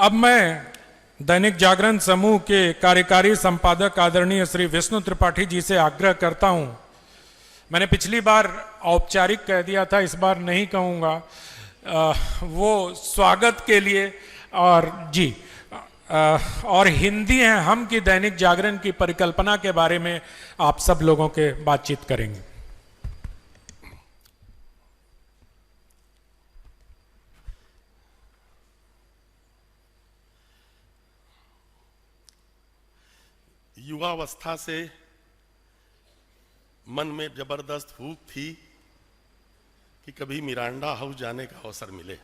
अब मैं दैनिक जागरण समूह के कार्यकारी संपादक आदरणीय श्री विष्णु त्रिपाठी जी से आग्रह करता हूं। मैंने पिछली बार औपचारिक कह दिया था, इस बार नहीं कहूंगा। वो स्वागत के लिए और जी और हिंदी है हम की दैनिक जागरण की परिकल्पना के बारे में आप सब लोगों के बातचीत करेंगे। युवावस्था से मन में जबरदस्त भूख थी कि कभी मिरांडा हाउस जाने का अवसर मिले।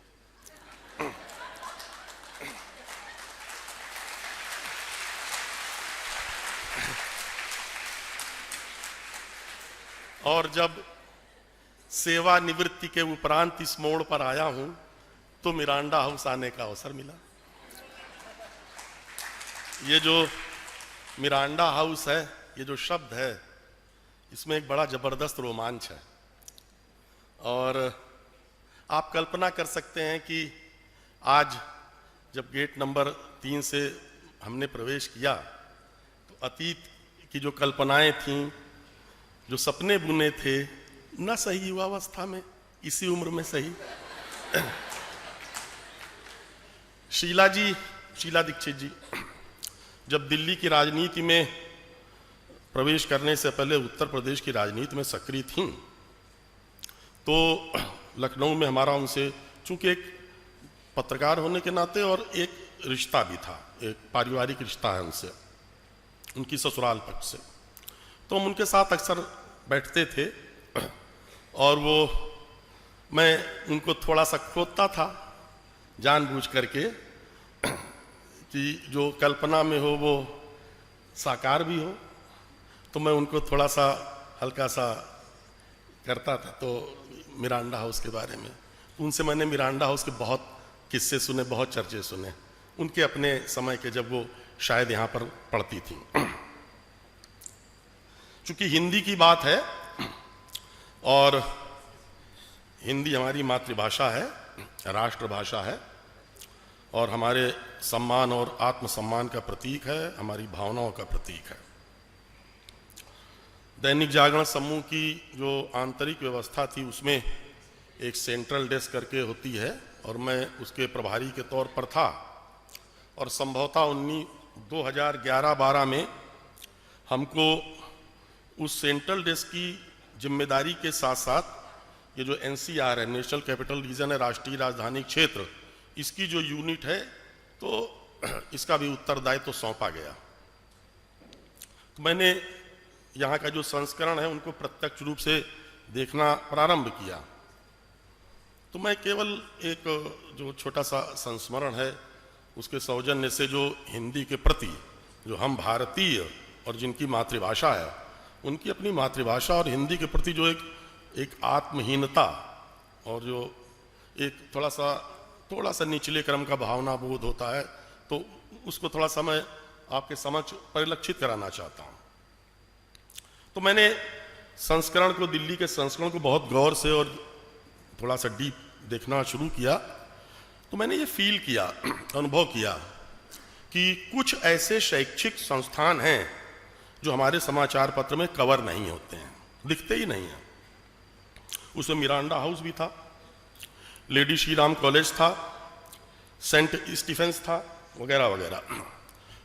और जब सेवानिवृत्ति के उपरांत इस मोड़ पर आया हूं तो मिरांडा हाउस आने का अवसर मिला। ये जो मिरांडा हाउस है, ये जो शब्द है, इसमें एक बड़ा जबरदस्त रोमांच है। और आप कल्पना कर सकते हैं कि आज जब गेट नंबर 3 से हमने प्रवेश किया तो अतीत की जो कल्पनाएं थीं, जो सपने बुने थे, न सही युवावस्था में, इसी उम्र में सही। शीला दीक्षित जी जब दिल्ली की राजनीति में प्रवेश करने से पहले उत्तर प्रदेश की राजनीति में सक्रिय थीं, तो लखनऊ में हमारा उनसे, चूंकि एक पत्रकार होने के नाते और एक रिश्ता भी था, एक पारिवारिक रिश्ता है उनसे, उनकी ससुराल पक्ष से, तो हम उनके साथ अक्सर बैठते थे। और मैं उनको थोड़ा सा खोदता था जानबूझ करके कि जो कल्पना में हो वो साकार भी हो, तो मैं उनको थोड़ा सा हल्का सा करता था। तो मिरांडा हाउस के बारे में उनसे मैंने मिरांडा हाउस के बहुत किस्से सुने, बहुत चर्चे सुने, उनके अपने समय के, जब वो शायद यहाँ पर पढ़ती थी। चूंकि हिंदी की बात है और हिंदी हमारी मातृभाषा है, राष्ट्रभाषा है और हमारे सम्मान और आत्मसम्मान का प्रतीक है, हमारी भावनाओं का प्रतीक है। दैनिक जागरण समूह की जो आंतरिक व्यवस्था थी उसमें एक सेंट्रल डेस्क करके होती है और मैं उसके प्रभारी के तौर पर था। और संभवतः 2011-12 में हमको उस सेंट्रल डेस्क की जिम्मेदारी के साथ साथ ये जो NCR है, नेशनल कैपिटल रीजन है, राष्ट्रीय राजधानी क्षेत्र, इसकी जो यूनिट है, तो इसका भी उत्तरदायित्व तो सौंपा गया। तो मैंने यहाँ का जो संस्करण है उनको प्रत्यक्ष रूप से देखना प्रारंभ किया। तो मैं केवल एक जो छोटा सा संस्मरण है उसके सौजन्य से, जो हिंदी के प्रति, जो हम भारतीय और जिनकी मातृभाषा है, उनकी अपनी मातृभाषा और हिंदी के प्रति जो एक आत्महीनता और जो एक थोड़ा सा निचले क्रम का भावना बोध होता है, तो उसको थोड़ा सा मैं आपके समक्ष परिलक्षित कराना चाहता हूँ। तो मैंने संस्करण को, दिल्ली के संस्करण को बहुत गौर से और थोड़ा सा डीप देखना शुरू किया। तो मैंने ये फील किया, अनुभव किया कि कुछ ऐसे शैक्षिक संस्थान हैं जो हमारे समाचार पत्र में कवर नहीं होते हैं, दिखते ही नहीं हैं। उसमें मिरांडा हाउस भी था, लेडी श्री राम कॉलेज था, सेंट स्टीफेंस था, वगैरह वगैरह।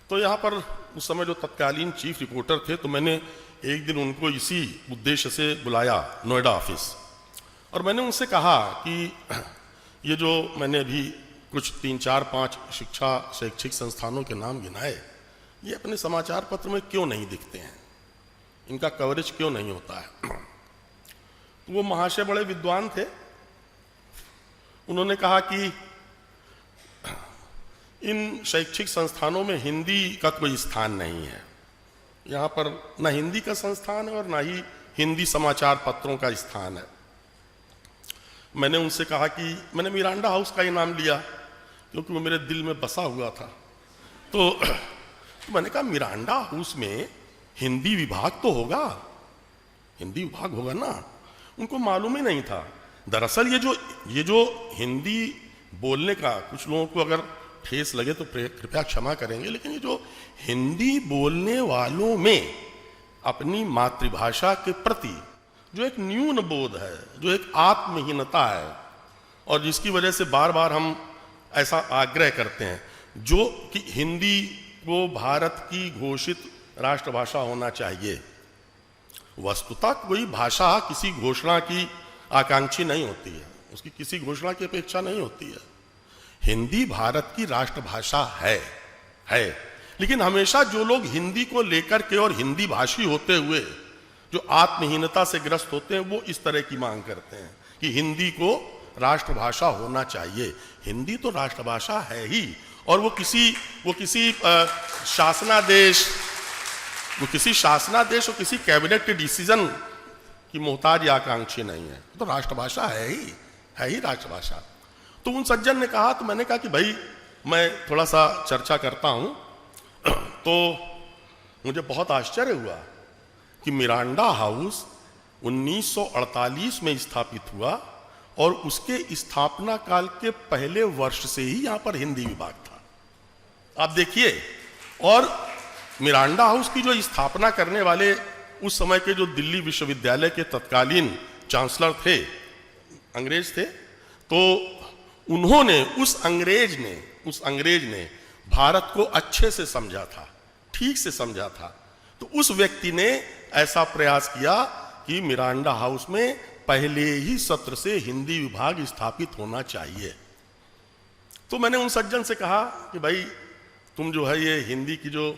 तो यहाँ पर उस समय जो तत्कालीन चीफ रिपोर्टर थे, तो मैंने एक दिन उनको इसी उद्देश्य से बुलाया नोएडा ऑफिस, और मैंने उनसे कहा कि ये जो मैंने अभी कुछ 3-4-5 शैक्षिक संस्थानों के नाम गिनाए, ये अपने समाचार पत्र में क्यों नहीं दिखते हैं, इनका कवरेज क्यों नहीं होता है। तो वो महाशय बड़े विद्वान थे, उन्होंने कहा कि इन शैक्षिक संस्थानों में हिंदी का कोई स्थान नहीं है, यहाँ पर ना हिंदी का संस्थान है और ना ही हिंदी समाचार पत्रों का स्थान है। मैंने उनसे कहा कि मैंने मिरांडा हाउस का ही नाम लिया क्योंकि वो मेरे दिल में बसा हुआ था। तो मैंने कहा मिरांडा हाउस में हिंदी विभाग तो होगा, हिंदी विभाग होगा ना। उनको मालूम ही नहीं था। दरअसल ये जो हिंदी बोलने का, कुछ लोगों को अगर ठेस लगे तो कृपया क्षमा करेंगे, लेकिन ये जो हिंदी बोलने वालों में अपनी मातृभाषा के प्रति जो एक न्यून बोध है, जो एक आत्महीनता है, और जिसकी वजह से बार बार हम ऐसा आग्रह करते हैं जो कि हिंदी को भारत की घोषित राष्ट्रभाषा होना चाहिए। वस्तुतः कोई भाषा किसी घोषणा की आकांक्षी नहीं होती है, उसकी किसी घोषणा की अपेक्षा नहीं होती है। हिंदी भारत की राष्ट्रभाषा है, लेकिन हमेशा जो लोग हिंदी को लेकर के और हिंदी भाषी होते हुए जो आत्महीनता से ग्रस्त होते हैं, वो इस तरह की मांग करते हैं कि हिंदी को राष्ट्रभाषा होना चाहिए। हिंदी तो राष्ट्रभाषा है ही, और वो किसी शासनादेश और किसी कैबिनेट के डिसीजन की मोहताज या आकांक्षी नहीं है, तो राष्ट्रभाषा है ही राष्ट्रभाषा। तो उन सज्जन ने कहा, तो मैंने कहा कि भाई मैं थोड़ा सा चर्चा करता हूं। तो मुझे बहुत आश्चर्य हुआ कि मिरांडा हाउस 1948 में स्थापित हुआ और उसके स्थापना काल के पहले वर्ष से ही यहां पर हिंदी विभाग था। आप देखिए, और मिरांडा हाउस की जो स्थापना करने वाले उस समय के जो दिल्ली विश्वविद्यालय के तत्कालीन चांसलर थे, अंग्रेज थे, तो उन्होंने उस अंग्रेज ने भारत को अच्छे से समझा था, ठीक से समझा था। तो उस व्यक्ति ने ऐसा प्रयास किया कि मिरांडा हाउस में पहले ही सत्र से हिंदी विभाग स्थापित होना चाहिए। तो मैंने उन सज्जन से कहा कि भाई तुम जो है ये हिंदी की जो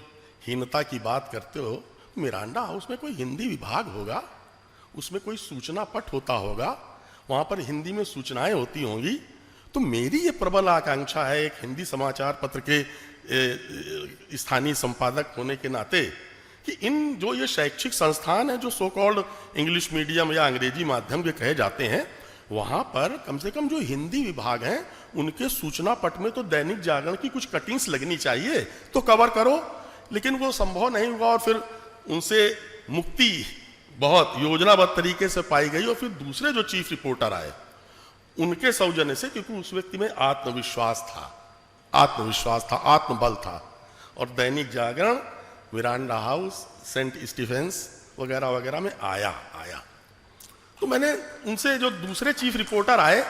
हीनता की बात करते हो, मिरांडा हाउस में कोई हिंदी विभाग होगा, उसमें कोई सूचना पट होता होगा, वहां पर हिंदी में सूचनाएं होती होंगी। तो मेरी ये प्रबल आकांक्षा है एक हिंदी समाचार पत्र के स्थानीय संपादक होने के नाते कि इन जो ये शैक्षिक संस्थान है जो सो कॉल्ड इंग्लिश मीडियम या अंग्रेजी माध्यम के कहे जाते हैं, वहां पर कम से कम जो हिंदी विभाग हैं उनके सूचना पट में तो दैनिक जागरण की कुछ कटिंग्स लगनी चाहिए, तो कवर करो। लेकिन वो संभव नहीं हुआ और फिर उनसे मुक्ति बहुत योजनाबद्ध तरीके से पाई गई। और फिर दूसरे जो चीफ रिपोर्टर आए उनके सौजन्य से, क्योंकि उस व्यक्ति में आत्मविश्वास था, आत्मबल था, और Dainik Jagran, Miranda house, Saint Stephen's वगैरह वगैरह में आया। तो मैंने उनसे, जो दूसरे चीफ रिपोर्टर आए,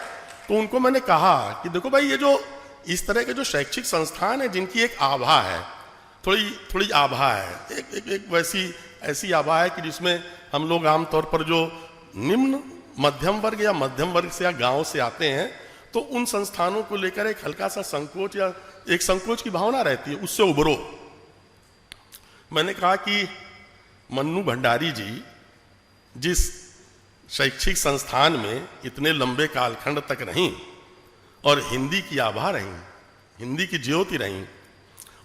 तो उनको मैंने कहा कि देखो भाई, ये जो इस तरह के जो शैक्षिक संस्थान है जिनकी एक आभा है, थोड़ी आभा है, एक वैसी ऐसी आभा है कि जिसमें हम लोग आमतौर पर जो निम्न मध्यम वर्ग या मध्यम वर्ग से या गांव से आते हैं, तो उन संस्थानों को लेकर एक हल्का सा संकोच या एक संकोच की भावना रहती है, उससे उबरो। मैंने कहा कि मन्नू भंडारी जी जिस शैक्षिक संस्थान में इतने लंबे कालखंड तक रहीं और हिंदी की आभा रहीं, हिंदी की ज्योति रहीं,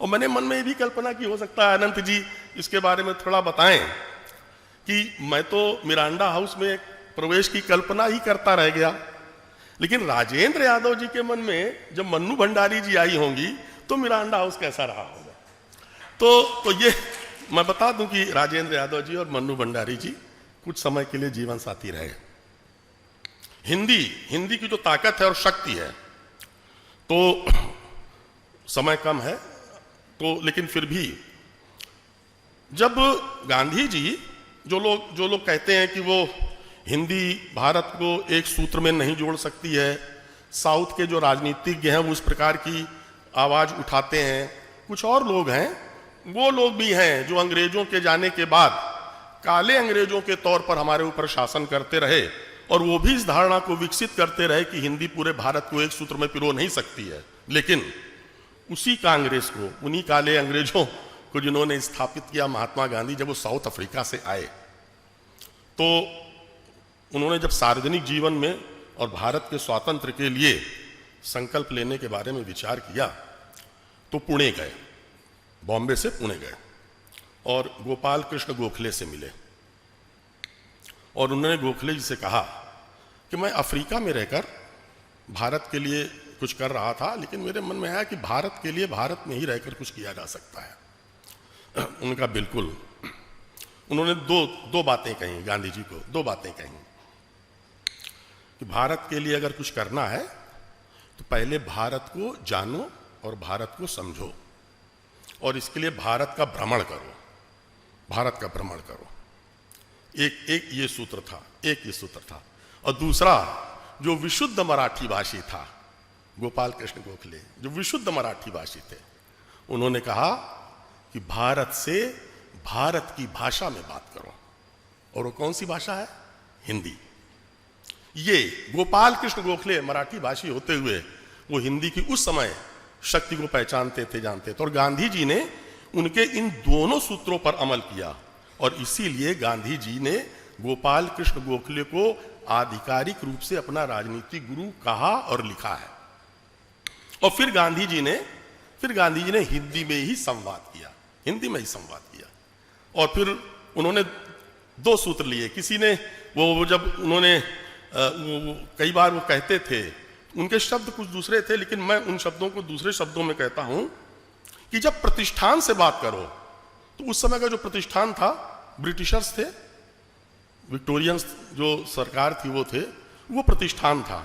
और मैंने मन में ये भी कल्पना की हो सकता है अनंत जी इसके बारे में थोड़ा बताएं कि मैं तो मिरांडा हाउस में प्रवेश की कल्पना ही करता रह गया, लेकिन राजेंद्र यादव जी के मन में जब मन्नू भंडारी जी आई होंगी तो मिरांडा हाउस कैसा रहा होगा। तो ये मैं बता दूं कि राजेंद्र यादव जी और मन्नू भंडारी जी कुछ समय के लिए जीवन साथी रहे। हिंदी की जो ताकत है और शक्ति है, तो समय कम है, तो लेकिन फिर भी जब गांधी जी, जो लोग कहते हैं कि वो हिंदी भारत को एक सूत्र में नहीं जोड़ सकती है, साउथ के जो राजनीतिज्ञ हैं वो उस प्रकार की आवाज उठाते हैं, कुछ और लोग हैं, वो लोग भी हैं जो अंग्रेजों के जाने के बाद काले अंग्रेजों के तौर पर हमारे ऊपर शासन करते रहे, और वो भी इस धारणा को विकसित करते रहे कि हिंदी पूरे भारत को एक सूत्र में पिरो नहीं सकती है। लेकिन उसी कांग्रेस को, उन्हीं काले अंग्रेजों को जिन्होंने स्थापित किया, महात्मा गांधी, जब वो साउथ अफ्रीका से आए, तो उन्होंने जब सार्वजनिक जीवन में और भारत के स्वातंत्र्य के लिए संकल्प लेने के बारे में विचार किया, तो पुणे गए, बॉम्बे से पुणे गए और गोपाल कृष्ण गोखले से मिले, और उन्होंने गोखले जी से कहा कि मैं अफ्रीका में रहकर भारत के लिए कुछ कर रहा था, लेकिन मेरे मन में आया कि भारत के लिए भारत में ही रहकर कुछ किया जा सकता है। उनका बिल्कुल, उन्होंने दो बातें कही, गांधी जी को 2 बातें कही कि भारत के लिए अगर कुछ करना है तो पहले भारत को जानो और भारत को समझो और इसके लिए भारत का भ्रमण करो, भारत का भ्रमण करो। एक ये सूत्र था। और दूसरा, जो विशुद्ध मराठी भाषी था गोपाल कृष्ण गोखले, जो विशुद्ध मराठी भाषी थे, उन्होंने कहा कि भारत से भारत की भाषा में बात करो। और वो कौन सी भाषा है? हिंदी। ये गोपाल कृष्ण गोखले मराठी भाषी होते हुए वो हिंदी की उस समय शक्ति को पहचानते थे, जानते थे। और गांधी जी ने उनके इन दोनों सूत्रों पर अमल किया और इसीलिए गांधी जी ने गोपाल कृष्ण गोखले को आधिकारिक रूप से अपना राजनीतिक गुरु कहा और लिखा है। और फिर गांधी जी ने हिंदी में ही संवाद किया। और फिर उन्होंने दो सूत्र लिए। किसी ने वो जब उन्होंने कई बार वो कहते थे, उनके शब्द कुछ दूसरे थे, लेकिन मैं उन शब्दों को दूसरे शब्दों में कहता हूं कि जब प्रतिष्ठान से बात करो, तो उस समय का जो प्रतिष्ठान था, ब्रिटिशर्स थे, विक्टोरियंस जो सरकार थी वो प्रतिष्ठान था।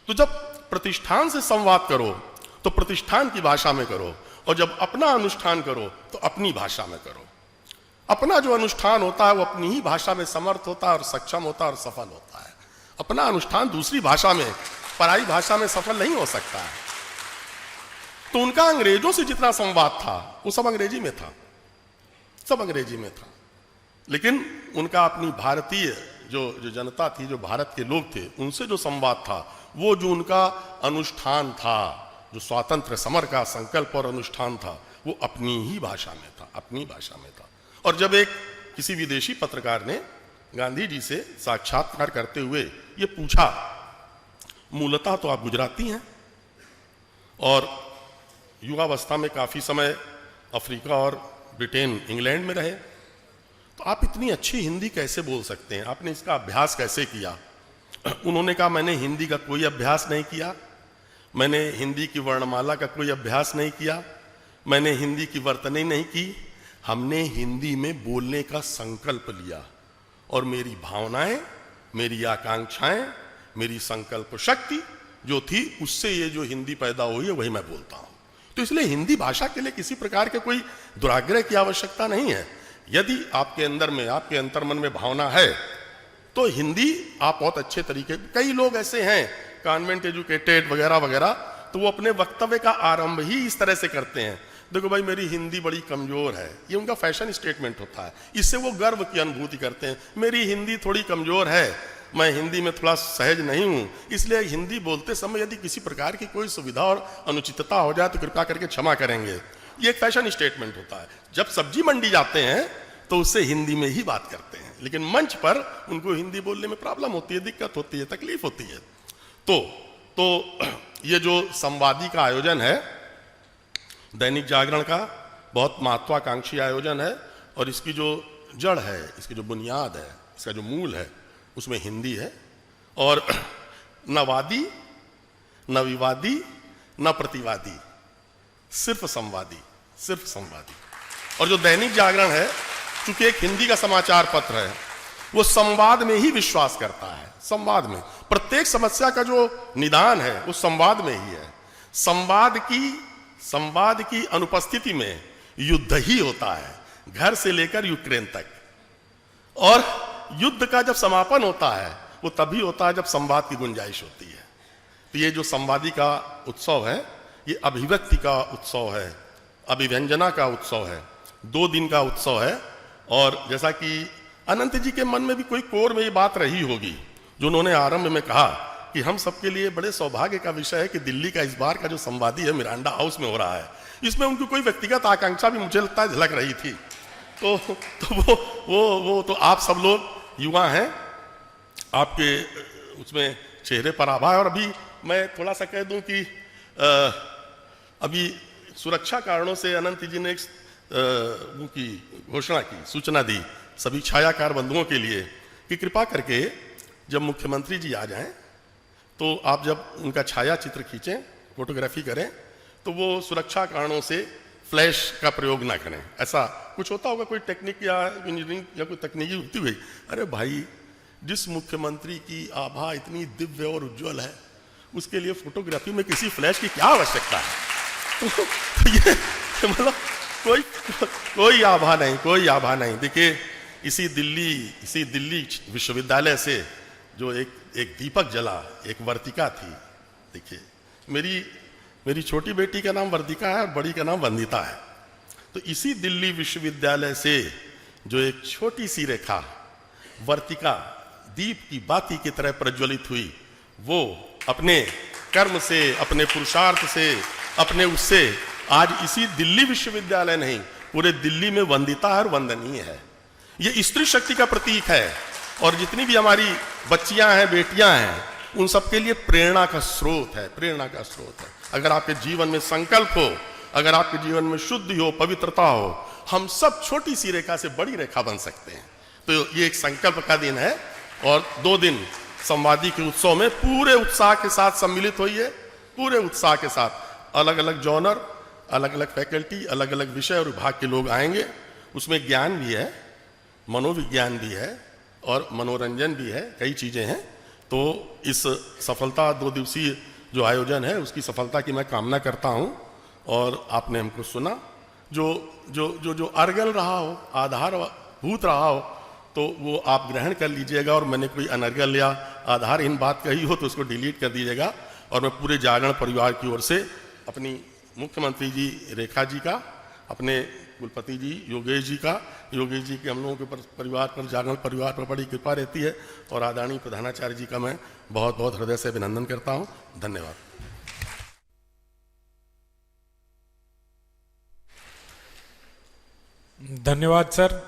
तो जब प्रतिष्ठान से संवाद करो तो प्रतिष्ठान की भाषा में करो, और जब अपना अनुष्ठान करो तो अपनी भाषा में करो। अपना जो अनुष्ठान होता है वो अपनी ही भाषा में समर्थ होता है और सक्षम होता है और सफल होता है। अपना अनुष्ठान दूसरी भाषा में, पराई भाषा में सफल नहीं हो सकता है। तो उनका अंग्रेजों से जितना संवाद था वो सब अंग्रेजी में था, लेकिन उनका अपनी भारतीय जो जनता थी, जो भारत के लोग थे, उनसे जो संवाद था, वो जो उनका अनुष्ठान था, जो स्वातंत्र समर का संकल्प और अनुष्ठान था, वो अपनी ही भाषा में था। और जब किसी विदेशी पत्रकार ने गांधी जी से साक्षात्कार करते हुए ये पूछा, मूलतः तो आप गुजराती हैं और युवावस्था में काफी समय अफ्रीका और ब्रिटेन, इंग्लैंड में रहे, तो आप इतनी अच्छी हिंदी कैसे बोल सकते हैं? आपने इसका अभ्यास कैसे किया? उन्होंने कहा, मैंने हिंदी का कोई अभ्यास नहीं किया, मैंने हिंदी की वर्णमाला का कोई अभ्यास नहीं किया, मैंने हिंदी की वर्तनी नहीं की, हमने हिंदी में बोलने का संकल्प लिया और मेरी भावनाएं, मेरी आकांक्षाएं, मेरी संकल्प शक्ति जो थी, उससे ये जो हिंदी पैदा हुई है वही मैं बोलता हूं। तो इसलिए हिंदी भाषा के लिए किसी प्रकार के कोई दुराग्रह की आवश्यकता नहीं है। यदि आपके अंदर में, आपके अंतर्मन में भावना है तो हिंदी आप बहुत अच्छे तरीके, कई लोग ऐसे हैं कॉन्वेंट एजुकेटेड वगैरह वगैरह, तो वो अपने वक्तव्य का आरंभ ही इस तरह से करते हैं, देखो भाई मेरी हिंदी बड़ी कमजोर है, ये उनका फैशन स्टेटमेंट होता है। इससे वो गर्व की अनुभूति करते हैं, मेरी हिंदी थोड़ी कमजोर है, मैं हिंदी में थोड़ा सहज नहीं हूं, इसलिए हिंदी बोलते समय यदि किसी प्रकार की कोई सुविधा और अनुचितता हो जाए तो कृपया करके क्षमा करेंगे। ये एक फैशन स्टेटमेंट होता है। जब सब्जी मंडी जाते हैं तो उससे हिंदी में ही बात करते हैं, लेकिन मंच पर उनको हिंदी बोलने में प्रॉब्लम होती है, दिक्कत होती है, तकलीफ होती है। तो ये जो संवादी का आयोजन है दैनिक जागरण का, बहुत महत्वाकांक्षी आयोजन है, और इसकी जो जड़ है, इसकी जो बुनियाद है, इसका जो मूल है, उसमें हिंदी है। और न वादी, न विवादी, न प्रतिवादी, सिर्फ संवादी। और जो दैनिक जागरण है, चूंकि एक हिंदी का समाचार पत्र है, वो संवाद में ही विश्वास करता है। संवाद में प्रत्येक समस्या का जो निदान है वो संवाद में ही है। संवाद की अनुपस्थिति में युद्ध ही होता है, घर से लेकर यूक्रेन तक। और युद्ध का जब समापन होता है वो तभी होता है जब संवाद की गुंजाइश होती है। तो ये जो संवादी का उत्सव है, ये अभिव्यक्ति का उत्सव है, अभिव्यंजना का उत्सव है, 2 दिन का उत्सव है। और जैसा कि अनंत जी के मन में भी कोई कोर में ये बात रही होगी, जो उन्होंने आरंभ में कहा कि हम सबके लिए बड़े सौभाग्य का विषय है कि दिल्ली का इस बार का जो संवादी है मिरांडा हाउस में हो रहा है। इसमें उनकी कोई व्यक्तिगत आकांक्षा भी मुझे लगता है झलक रही थी। तो वो तो आप सब लोग युवा हैं, आपके उसमें चेहरे पर आभा है। और अभी मैं थोड़ा सा कह दूं कि अभी सुरक्षा कारणों से अनंत जी ने एक उनकी घोषणा की, सूचना दी सभी छायाकार बंधुओं के लिए कि कृपा करके जब मुख्यमंत्री जी आ जाएं तो आप जब उनका छाया चित्र खींचें, फोटोग्राफी करें, तो वो सुरक्षा कारणों से फ्लैश का प्रयोग ना करें। ऐसा कुछ होता होगा, कोई टेक्निक या इंजीनियरिंग या कोई तकनीकी होती हुई। अरे भाई, जिस मुख्यमंत्री की आभा इतनी दिव्य और उज्जवल है, उसके लिए फोटोग्राफी में किसी फ्लैश की क्या आवश्यकता है? तो ये मतलब कोई आभा नहीं, कोई आभा नहीं। देखिए इसी दिल्ली विश्वविद्यालय से जो एक दीपक जला, एक वर्तिका थी। देखिए मेरी छोटी बेटी का नाम वर्तिका है और बड़ी का नाम वंदिता है। तो इसी दिल्ली विश्वविद्यालय से जो एक छोटी सी रेखा वर्तिका दीप की बाती की तरह प्रज्वलित हुई, वो अपने कर्म से, अपने पुरुषार्थ से, अपने उससे आज इसी दिल्ली विश्वविद्यालय नहीं, पूरे दिल्ली में वंदिता और वंदनीय है। ये स्त्री शक्ति का प्रतीक है और जितनी भी हमारी बच्चियां हैं, बेटियां हैं, उन सबके लिए प्रेरणा का स्रोत है, प्रेरणा का स्रोत है। अगर आपके जीवन में संकल्प हो, अगर आपके जीवन में शुद्धि हो, पवित्रता हो, हम सब छोटी सी रेखा से बड़ी रेखा बन सकते हैं। तो ये एक संकल्प का दिन है और 2 दिन संवादी के उत्सव में पूरे उत्साह के साथ सम्मिलित होइए, पूरे उत्साह के साथ। अलग अलग जॉनर, अलग अलग फैकल्टी, अलग अलग विषय और विभाग के लोग आएंगे। उसमें ज्ञान भी है, मनोविज्ञान भी है और मनोरंजन भी है, कई चीजें हैं। तो इस सफलता 2 दिवसीय जो आयोजन है उसकी सफलता की मैं कामना करता हूं। और आपने हमको सुना, जो अर्गल रहा हो, आधारभूत रहा हो, तो वो आप ग्रहण कर लीजिएगा। और मैंने कोई अनर्गल या आधारहीन बात कही हो तो उसको डिलीट कर दीजिएगा। और मैं पूरे जागरण परिवार की ओर से अपनी मुख्यमंत्री जी रेखा जी का, अपने कुलपति जी योगेश जी का, योगेश जी के हम लोगों के परिवार पर, जागरण परिवार पर बड़ी कृपा रहती है। और आदरणीय प्रधानाचार्य जी का मैं बहुत बहुत हृदय से अभिनंदन करता हूँ। धन्यवाद। धन्यवाद सर।